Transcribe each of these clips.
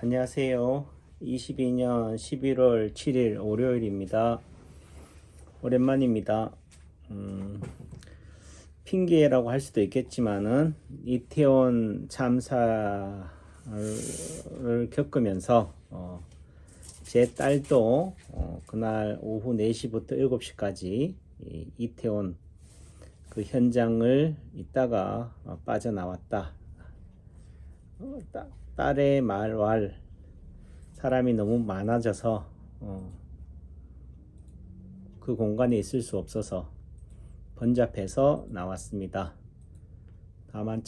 안녕하세요. 22년 11월 7일 월요일입니다. 오랜만입니다. 핑계라고 할 수도 있겠지만은 이태원 참사를 겪으면서 제 딸도 그날 오후 4시부터 7시까지 이태원 그 현장을 있다가 빠져나왔다. 딸의 말왈 사람이 너무 많아져서 그 공간에 있을 수 없어서 번잡해서 나왔습니다. 다만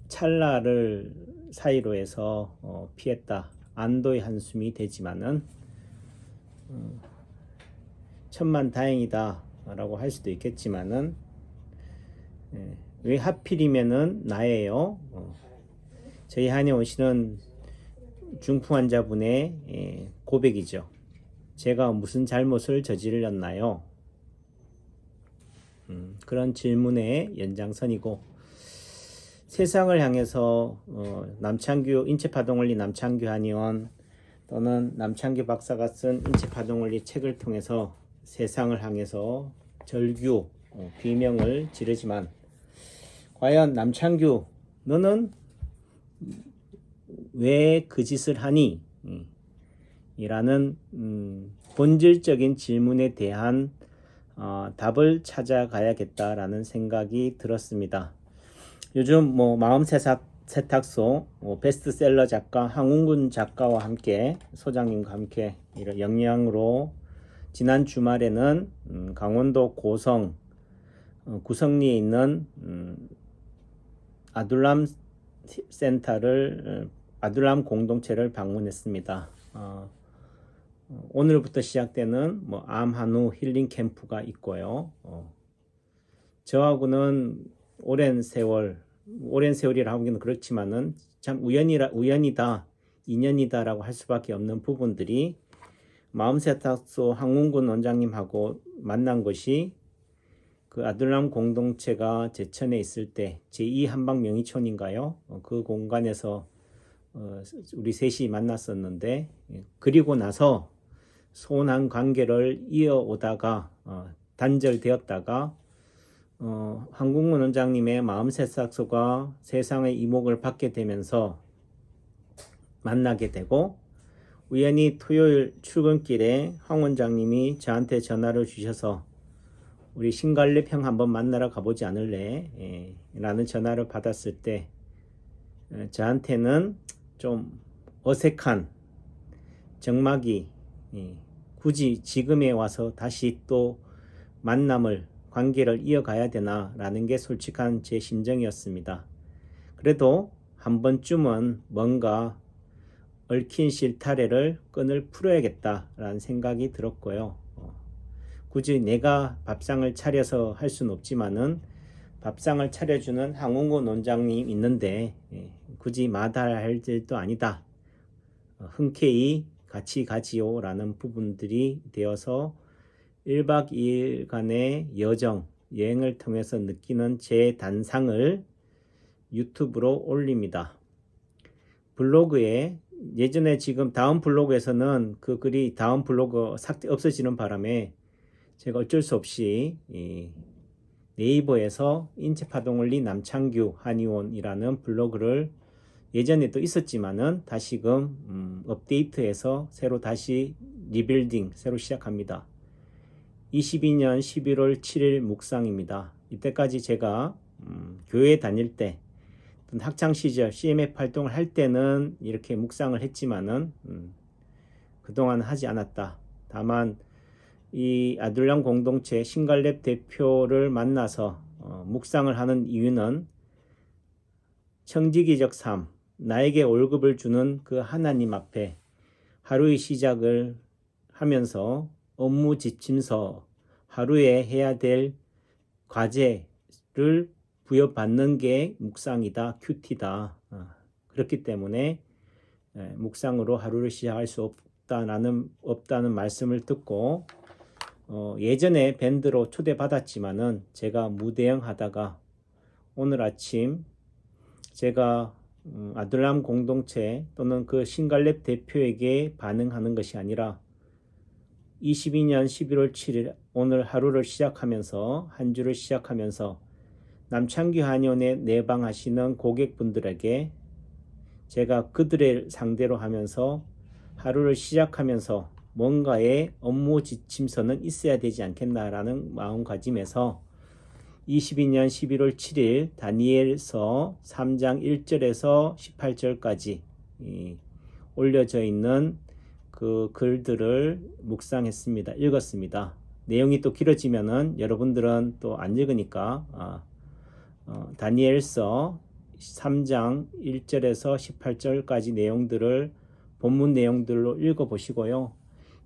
찰나를 사이로 해서 피했다. 안도의 한숨이 되지만은 천만 다행이다 라고 할 수도 있겠지만은 왜 하필이면은 나예요. 저희 한의원 씨는 중풍 환자분의 고백이죠. 제가 무슨 잘못을 저질렀나요? 그런 질문의 연장선이고, 세상을 향해서 남창규 인체파동원리 남창규 한의원 또는 남창규 박사가 쓴 인체파동원리 책을 통해서 세상을 향해서 절규 비명을 지르지만, 과연 남창규 너는 왜 그 짓을 하니? 이라는 본질적인 질문에 대한 답을 찾아가야겠다라는 생각이 들었습니다. 요즘 마음 세탁소 베스트셀러 작가 황웅군 작가와 함께 소장님과 함께 이런 영양으로 지난 주말에는 강원도 고성 구성리에 있는 아둘람 센터를 아둘람 공동체를 방문했습니다. 오늘부터 시작되는 암 한우 힐링 캠프가 있고요. 저하고는 오랜 세월이라 하기는 그렇지만은 참 우연이다, 인연이다라고 할 수밖에 없는 부분들이 마음세탁소 황웅군 원장님하고 만난 것이 그 아둘람 공동체가 제천에 있을 때 제2 한방명의촌인가요? 그 공간에서 우리 셋이 만났었는데, 그리고 나서 소원한 관계를 이어오다가 단절되었다가 황궁문 원장님의 마음세탁소가 세상의 이목을 받게 되면서 만나게 되고, 우연히 토요일 출근길에 황 원장님이 저한테 전화를 주셔서 우리 신갈래평 한번 만나러 가보지 않을래? 라는 전화를 받았을 때 저한테는 좀 어색한 정막이 굳이 지금에 와서 다시 또 관계를 이어가야 되나 라는 게 솔직한 제 심정이었습니다. 그래도 한 번쯤은 뭔가 얽힌 실타래를 끈을 풀어야겠다라는 생각이 들었고요. 굳이 내가 밥상을 차려서 할 수는 없지만은 밥상을 차려주는 황웅군 원장님 있는데 굳이 마다할 일도 아니다. 흔쾌히 같이 가지요 라는 부분들이 되어서 1박 2일간의 여행을 통해서 느끼는 제 단상을 유튜브로 올립니다. 블로그에 예전에 지금 다음 블로그에서는 그 글이 다음 블로그 없어지는 바람에 제가 어쩔 수 없이 네이버에서 인체파동원리 남창규 한의원이라는 블로그를 예전에도 있었지만은 다시금 업데이트해서 새로 다시 리빌딩 새로 시작합니다. 22년 11월 7일 묵상입니다. 이때까지 제가 교회 다닐 때 학창시절 CMF 활동을 할 때는 이렇게 묵상을 했지만은 그동안 하지 않았다. 다만 이 아둘람 공동체 신갈랩 대표를 만나서 묵상을 하는 이유는 청지기적 삶, 나에게 월급을 주는 그 하나님 앞에 하루의 시작을 하면서 업무 지침서, 하루에 해야 될 과제를 부여받는 게 묵상이다, 큐티다. 그렇기 때문에 묵상으로 하루를 시작할 수 없다는 말씀을 듣고 예전에 밴드로 초대받았지만은 제가 무대형 하다가 오늘 아침 제가 아둘람 공동체 또는 그 신갈렙 대표에게 반응하는 것이 아니라 22년 11월 7일 오늘 하루를 시작하면서 한 주를 시작하면서 남창규 한의원에 내방하시는 고객분들에게 제가 그들을 상대로 하면서 하루를 시작하면서 뭔가의 업무 지침서는 있어야 되지 않겠나라는 마음가짐에서 22년 11월 7일 다니엘서 3장 1절에서 18절까지 올려져 있는 그 글들을 묵상했습니다. 읽었습니다. 내용이 또 길어지면은 여러분들은 또 안 읽으니까 다니엘서 3장 1절에서 18절까지 내용들을 본문 내용들로 읽어보시고요.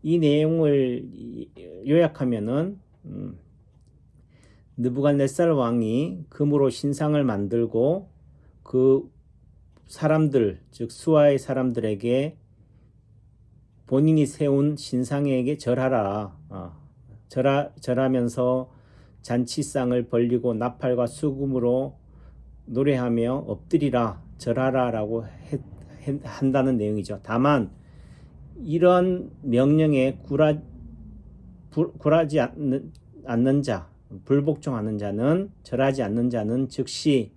이 내용을 요약하면은 느부갓네살 왕이 금으로 신상을 만들고 그 사람들, 즉 수하의 사람들에게 본인이 세운 신상에게 절하라. 절하면서 잔치상을 벌리고 나팔과 수금으로 노래하며 엎드리라, 절하라라고 한다는 내용이죠. 다만 이런 명령에 굴하지 않는 자, 불복종하는 자는, 절하지 않는 자는 즉시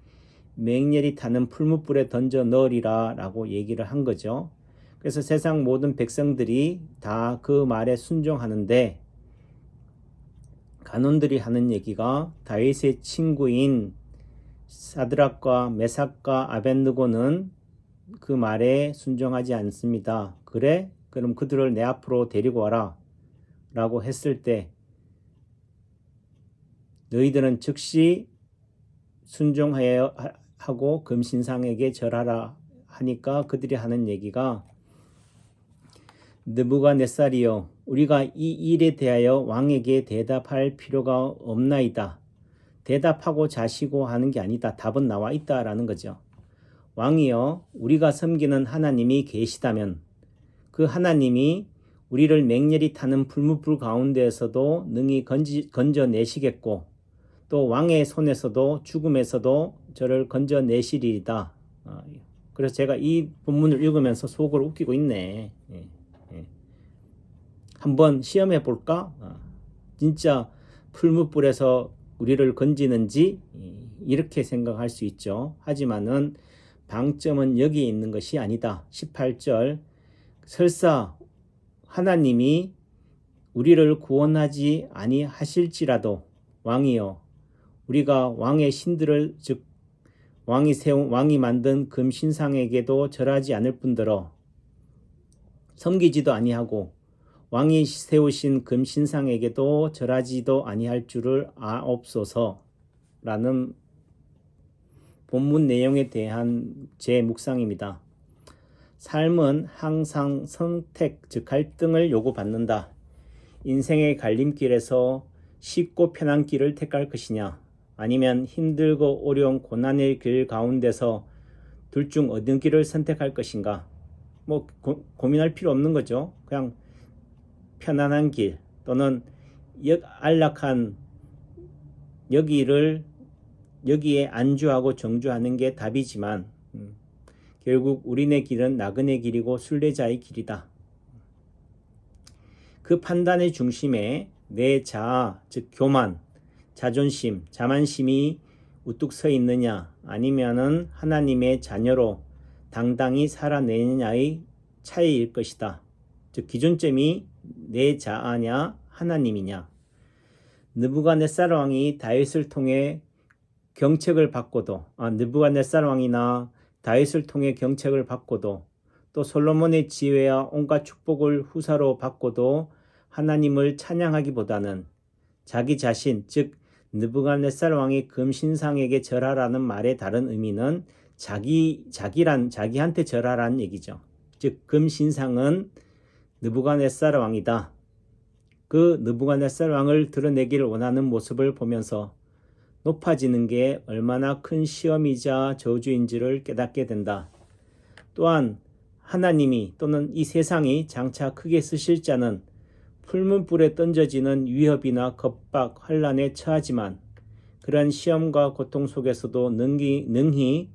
맹렬히 타는 풀무불에 던져 넣으리라 라고 얘기를 한 거죠. 그래서 세상 모든 백성들이 다 그 말에 순종하는데 간원들이 하는 얘기가 다윗의 친구인 사드락과 메삭과 아벳느고는 그 말에 순종하지 않습니다. 그래? 그럼 그들을 내 앞으로 데리고 와라 라고 했을 때 너희들은 즉시 순종하여 하고 금신상에게 절하라 하니까 그들이 하는 얘기가 느부갓네살이여 우리가 이 일에 대하여 왕에게 대답할 필요가 없나이다. 대답하고 자시고 하는 게 아니다. 답은 나와 있다라는 거죠. 왕이여 우리가 섬기는 하나님이 계시다면 그 하나님이 우리를 맹렬히 타는 풀무불 가운데에서도 능히 건져내시겠고 또 왕의 손에서도 죽음에서도 저를 건져내시리이다. 그래서 제가 이 본문을 읽으면서 속으로 웃기고 있네. 한번 시험해 볼까? 진짜 풀무불에서 우리를 건지는지 이렇게 생각할 수 있죠. 하지만은 방점은 여기에 있는 것이 아니다. 18절 설사 하나님이 우리를 구원하지 아니하실지라도 왕이여 우리가 왕의 신들을 즉 왕이 만든 금신상에게도 절하지 않을 뿐더러 섬기지도 아니하고 왕이 세우신 금신상에게도 절하지도 아니할 줄을 아옵소서라는 본문 내용에 대한 제 묵상입니다. 삶은 항상 선택, 즉 갈등을 요구받는다. 인생의 갈림길에서 쉽고 편한 길을 택할 것이냐 아니면 힘들고 어려운 고난의 길 가운데서 둘 중 어느 길을 선택할 것인가 고민할 필요 없는 거죠. 그냥 편안한 길 또는 안락한 여기에 안주하고 정주하는 게 답이지만 결국 우리네 길은 나그네 길이고 순례자의 길이다. 그 판단의 중심에 내 자아, 즉 교만, 자존심, 자만심이 우뚝 서 있느냐 아니면은 하나님의 자녀로 당당히 살아내느냐의 차이일 것이다. 즉 기준점이 내 자아냐 하나님이냐. 느부갓네살 왕이 다윗을 통해 경책을 받고도 느부갓네살 왕이나 다윗을 통해 경책을 받고도 또 솔로몬의 지혜와 온갖 축복을 후사로 받고도 하나님을 찬양하기보다는 자기 자신 즉 느부갓네살 왕이 금신상에게 절하라는 말의 다른 의미는 자기한테 절하라는 얘기죠. 즉 금신상은 느부갓네살 왕이다. 그 느부갓네살 왕을 드러내기를 원하는 모습을 보면서 높아지는 게 얼마나 큰 시험이자 저주인지를 깨닫게 된다. 또한 하나님이 또는 이 세상이 장차 크게 쓰실 자는 풀문불에 던져지는 위협이나 겁박, 환란에 처하지만 그러한 시험과 고통 속에서도 능히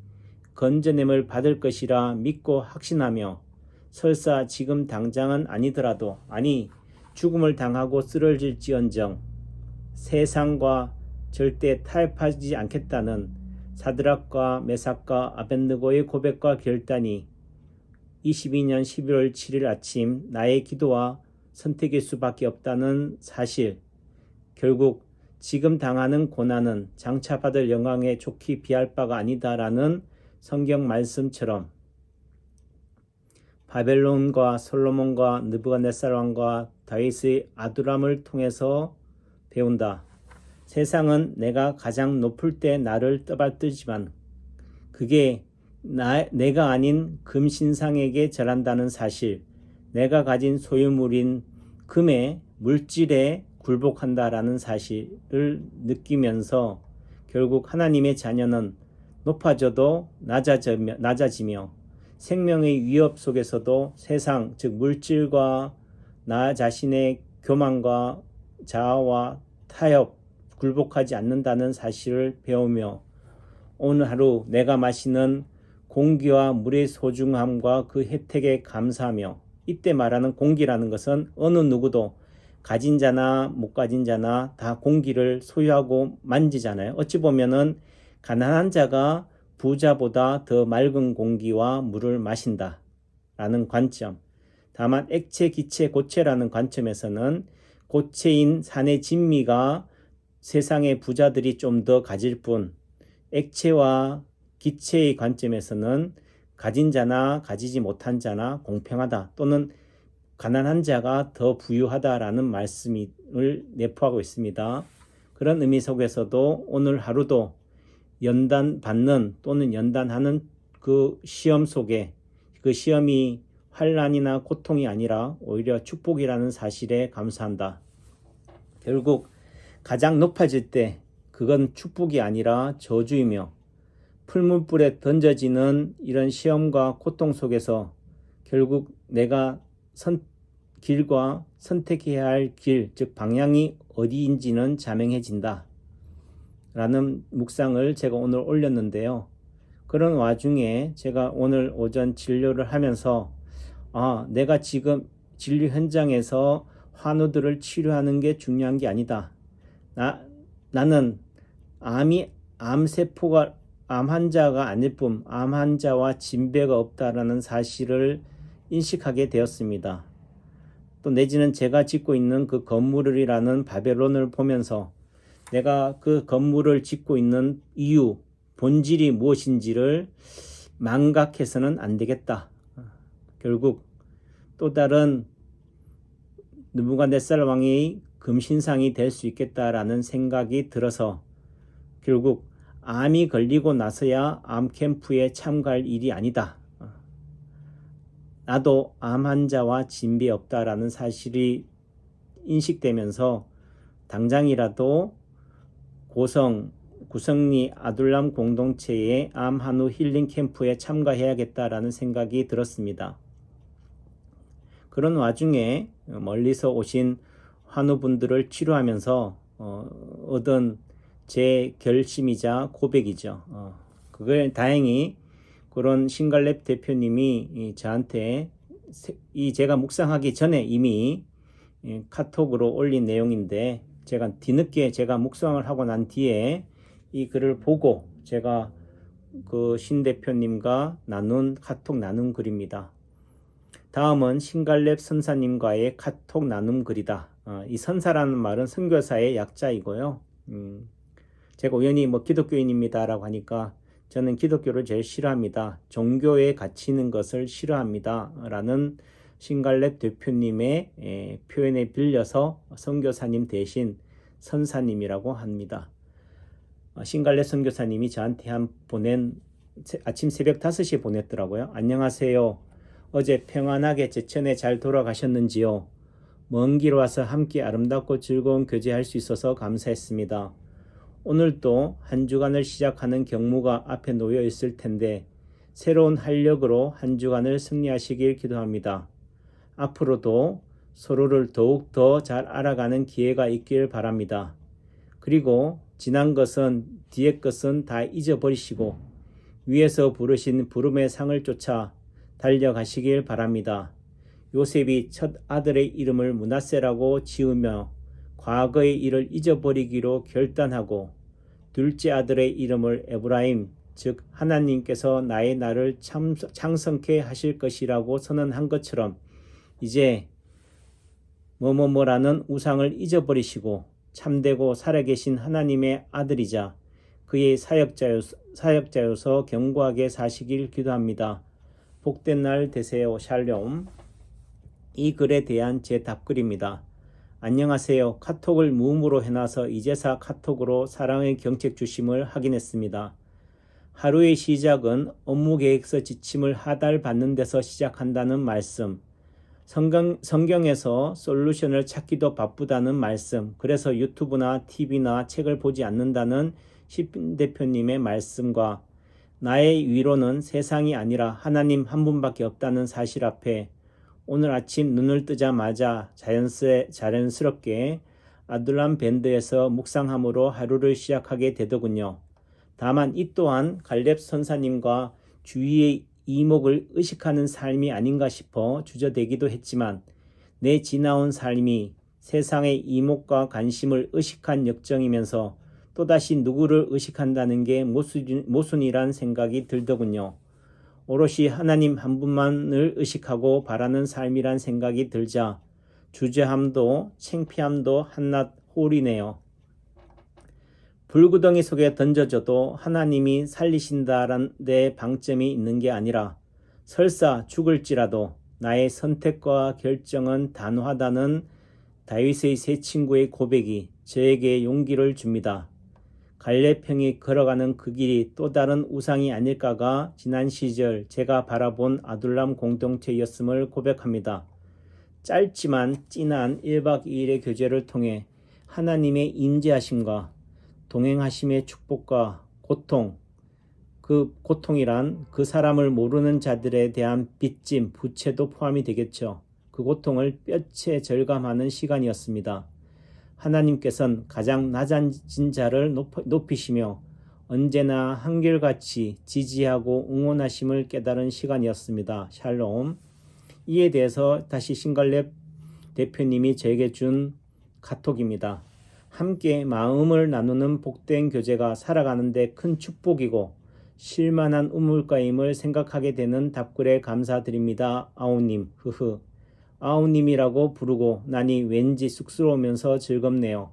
건져냄을 받을 것이라 믿고 확신하며 설사 지금 당장은 아니더라도 아니 죽음을 당하고 쓰러질지언정 세상과 절대 타협하지 않겠다는 사드락과 메삭과 아벳느고의 고백과 결단이 22년 11월 7일 아침 나의 기도와 선택일 수밖에 없다는 사실, 결국 지금 당하는 고난은 장차 받을 영광에 좋게 비할 바가 아니다라는 성경 말씀처럼 바벨론과 솔로몬과 느부갓네살 왕과 다윗의 아두람을 통해서 배운다. 세상은 내가 가장 높을 때 나를 떠받들지만 그게 내가 아닌 금신상에게 절한다는 사실, 내가 가진 소유물인 금의 물질에 굴복한다라는 사실을 느끼면서 결국 하나님의 자녀는 높아져도 낮아지며 생명의 위협 속에서도 세상, 즉 물질과 나 자신의 교만과 자아와 타협, 굴복하지 않는다는 사실을 배우며 오늘 하루 내가 마시는 공기와 물의 소중함과 그 혜택에 감사하며, 이때 말하는 공기라는 것은 어느 누구도 가진 자나 못 가진 자나 다 공기를 소유하고 만지잖아요. 어찌 보면은 가난한 자가 부자보다 더 맑은 공기와 물을 마신다 라는 관점. 다만 액체, 기체, 고체라는 관점에서는 고체인 산의 진미가 세상의 부자들이 좀 더 가질 뿐, 액체와 기체의 관점에서는 가진 자나 가지지 못한 자나 공평하다 또는 가난한 자가 더 부유하다라는 말씀을 내포하고 있습니다. 그런 의미 속에서도 오늘 하루도 연단받는 또는 연단하는 그 시험 속에 그 시험이 환난이나 고통이 아니라 오히려 축복이라는 사실에 감사한다. 결국 가장 높아질 때 그건 축복이 아니라 저주이며 풀물불에 던져지는 이런 시험과 고통 속에서 결국 내가 길과 선택해야 할 길, 즉 방향이 어디인지는 자명해진다 라는 묵상을 제가 오늘 올렸는데요. 그런 와중에 제가 오늘 오전 진료를 하면서 내가 지금 진료 현장에서 환우들을 치료하는 게 중요한 게 아니다. 나는 암세포가 암 환자가 아닐 뿐 암 환자와 진배가 없다라는 사실을 인식하게 되었습니다. 또 내지는 제가 짓고 있는 그 건물이라는 바벨론을 보면서 내가 그 건물을 짓고 있는 이유, 본질이 무엇인지를 망각해서는 안 되겠다. 결국 또 다른 느부갓네살 왕의 금신상이 될 수 있겠다라는 생각이 들어서 결국 암이 걸리고 나서야 암 캠프에 참가할 일이 아니다. 나도 암 환자와 진배 없다라는 사실이 인식되면서 당장이라도 구성리 아둘람 공동체의 암 한우 힐링 캠프에 참가해야겠다라는 생각이 들었습니다. 그런 와중에 멀리서 오신 환우분들을 치료하면서 얻은 제 결심이자 고백이죠. 그걸 다행히 그런 신갈렙 대표님이 저한테 제가 묵상하기 전에 이미 카톡으로 올린 내용인데 제가 뒤늦게 제가 묵상을 하고 난 뒤에 이 글을 보고 제가 그 신 대표님과 카톡 나눈 글입니다. 다음은 신갈렙 선사님과의 카톡 나눔 글이다. 이 선사라는 말은 선교사의 약자이고요. 제가 우연히 기독교인입니다 라고 하니까 저는 기독교를 제일 싫어합니다. 종교에 갇히는 것을 싫어합니다 라는 신갈렙 대표님의 표현에 빌려서 선교사님 대신 선사님이라고 합니다. 신갈렙 선교사님이 저한테 아침 새벽 5시에 보냈더라고요. 안녕하세요. 어제 평안하게 제천에 잘 돌아가셨는지요? 먼 길 와서 함께 아름답고 즐거운 교제할 수 있어서 감사했습니다. 오늘도 한 주간을 시작하는 경무가 앞에 놓여 있을 텐데 새로운 활력으로 한 주간을 승리하시길 기도합니다. 앞으로도 서로를 더욱 더 잘 알아가는 기회가 있길 바랍니다. 그리고 지난 것은 뒤의 것은 다 잊어버리시고 위에서 부르신 부름의 상을 쫓아 달려가시길 바랍니다. 요셉이 첫 아들의 이름을 므낫세라고 지으며 과거의 일을 잊어버리기로 결단하고 둘째 아들의 이름을 에브라임, 즉 하나님께서 나의 날을 창성케 하실 것이라고 선언한 것처럼 이제 뭐뭐뭐라는 우상을 잊어버리시고 참되고 살아계신 하나님의 아들이자 그의 사역자여서 견고하게 사시길 기도합니다. 복된 날 되세요. 샬롬. 이 글에 대한 제 답글입니다. 안녕하세요. 카톡을 무음으로 해놔서 이제사 카톡으로 사랑의 경책 주심을 확인했습니다. 하루의 시작은 업무 계획서 지침을 하달받는 데서 시작한다는 말씀, 성경에서 솔루션을 찾기도 바쁘다는 말씀, 그래서 유튜브나 TV나 책을 보지 않는다는 십 대표님의 말씀과 나의 위로는 세상이 아니라 하나님 한 분밖에 없다는 사실 앞에 오늘 아침 눈을 뜨자마자 자연스럽게 아둘람 밴드에서 묵상함으로 하루를 시작하게 되더군요. 다만 이 또한 갈렙 선사님과 주위의 이목을 의식하는 삶이 아닌가 싶어 주저되기도 했지만 내 지나온 삶이 세상의 이목과 관심을 의식한 역정이면서 또다시 누구를 의식한다는 게 모순이란 생각이 들더군요. 오롯이 하나님 한 분만을 의식하고 바라는 삶이란 생각이 들자 주저함도 창피함도 한낱 홀이네요. 불구덩이 속에 던져져도 하나님이 살리신다는 데 방점이 있는 게 아니라 설사 죽을지라도 나의 선택과 결정은 단호하다는 다윗의 세 친구의 고백이 저에게 용기를 줍니다. 갈렙 형이 걸어가는 그 길이 또 다른 우상이 아닐까가 지난 시절 제가 바라본 아둘람 공동체였음을 고백합니다. 짧지만 진한 1박 2일의 교제를 통해 하나님의 임재하심과 동행하심의 축복과 고통, 그 고통이란 그 사람을 모르는 자들에 대한 빚짐, 부채도 포함이 되겠죠. 그 고통을 뼈째 절감하는 시간이었습니다. 하나님께서는 가장 낮아진 자를 높이시며 언제나 한결같이 지지하고 응원하심을 깨달은 시간이었습니다. 샬롬. 이에 대해서 다시 신갈렙 대표님이 저에게 준 카톡입니다. 함께 마음을 나누는 복된 교제가 살아가는데 큰 축복이고 실만한 우물가임을 생각하게 되는 답글에 감사드립니다. 아우님. 아우님이라고 부르고 나니 왠지 쑥스러우면서 즐겁네요.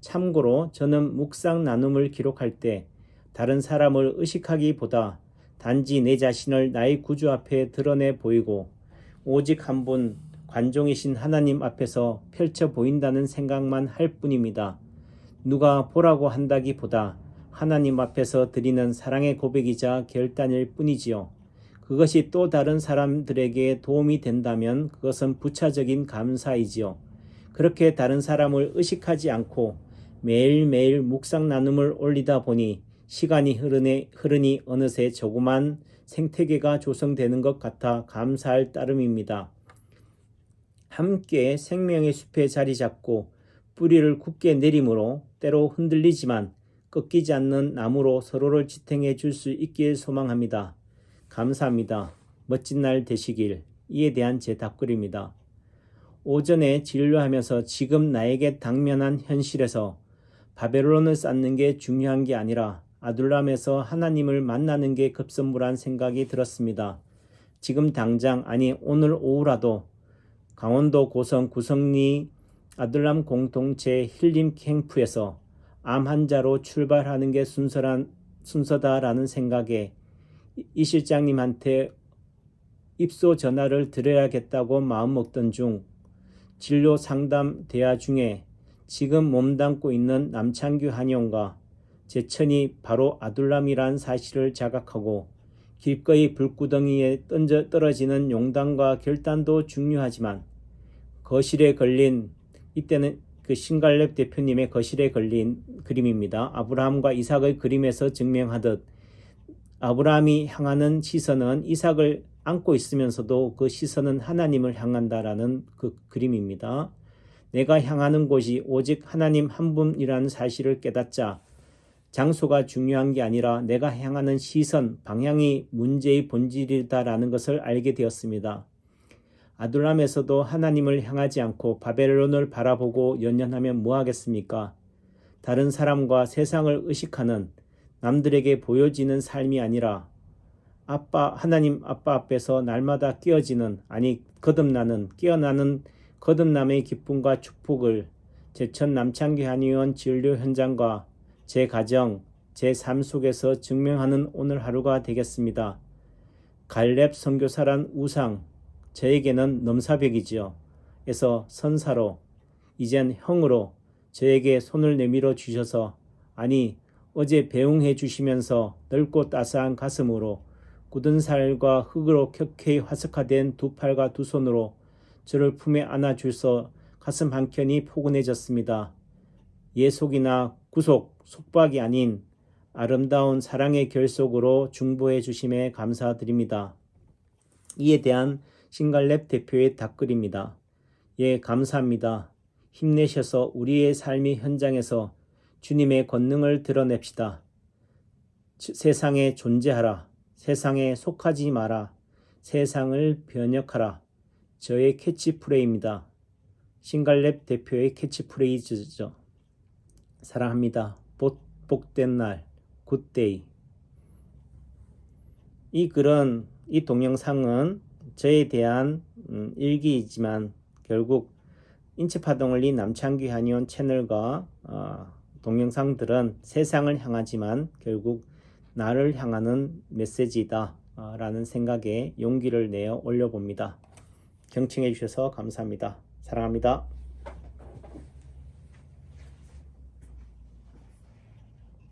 참고로 저는 묵상 나눔을 기록할 때 다른 사람을 의식하기보다 단지 내 자신을 나의 구주 앞에 드러내 보이고 오직 한 분 관종이신 하나님 앞에서 펼쳐 보인다는 생각만 할 뿐입니다. 누가 보라고 한다기보다 하나님 앞에서 드리는 사랑의 고백이자 결단일 뿐이지요. 그것이 또 다른 사람들에게 도움이 된다면 그것은 부차적인 감사이지요. 그렇게 다른 사람을 의식하지 않고 매일매일 묵상 나눔을 올리다 보니 시간이 흐르니 어느새 조그만 생태계가 조성되는 것 같아 감사할 따름입니다. 함께 생명의 숲에 자리 잡고 뿌리를 굳게 내림으로 때로 흔들리지만 꺾이지 않는 나무로 서로를 지탱해 줄 수 있길 소망합니다. 감사합니다. 멋진 날 되시길. 이에 대한 제 답글입니다. 오전에 진료하면서 지금 나에게 당면한 현실에서 바벨론을 쌓는 게 중요한 게 아니라 아둘람에서 하나님을 만나는 게 급선무란 생각이 들었습니다. 지금 당장 아니 오늘 오후라도 강원도 고성 구성리 아둘람 공동체 힐링 캠프에서 암 환자로 출발하는 게 순서다라는 생각에 이 실장님한테 입소 전화를 드려야겠다고 마음먹던 중 진료 상담 대화 중에 지금 몸담고 있는 남창규 한의원과 제천이 바로 아둘람이란 사실을 자각하고 길거리 불구덩이에 떨어지는 용단과 결단도 중요하지만 거실에 걸린 이때는 그 신갈렙 대표님의 거실에 걸린 그림입니다. 아브라함과 이삭의 그림에서 증명하듯 아브라함이 향하는 시선은 이삭을 안고 있으면서도 그 시선은 하나님을 향한다라는 그 그림입니다. 내가 향하는 곳이 오직 하나님 한 분이라는 사실을 깨닫자 장소가 중요한 게 아니라 내가 향하는 시선, 방향이 문제의 본질이다라는 것을 알게 되었습니다. 아둘람에서도 하나님을 향하지 않고 바벨론을 바라보고 연연하면 뭐하겠습니까? 다른 사람과 세상을 의식하는 남들에게 보여지는 삶이 아니라 하나님 아빠 앞에서 날마다 깨어나는 거듭남의 기쁨과 축복을 제천 남창기 한의원 진료 현장과 제 가정, 제 삶 속에서 증명하는 오늘 하루가 되겠습니다. 갈렙 선교사란 우상, 저에게는 넘사벽이지요. 에서 선사로, 이젠 형으로 저에게 손을 내밀어 주셔서 어제 배웅해 주시면서 넓고 따스한 가슴으로 굳은 살과 흙으로 켜켜이 화석화된 두 팔과 두 손으로 저를 품에 안아주셔서 가슴 한켠이 포근해졌습니다. 예속이나 구속, 속박이 아닌 아름다운 사랑의 결속으로 중보해 주심에 감사드립니다. 이에 대한 신갈렙 대표의 답글입니다. 예, 감사합니다. 힘내셔서 우리의 삶의 현장에서 주님의 권능을 드러냅시다. 세상에 존재하라. 세상에 속하지 마라. 세상을 변혁하라. 저의 캐치프레이입니다. 신갈렙 대표의 캐치프레이즈죠. 사랑합니다. 복된 날, 굿데이. 이 동영상은 저에 대한 일기이지만 결국 인체파동을리 남창기 한의원 채널과 동영상들은 세상을 향하지만 결국 나를 향하는 메시지다 라는 생각에 용기를 내어 올려봅니다. 경청해 주셔서 감사합니다. 사랑합니다.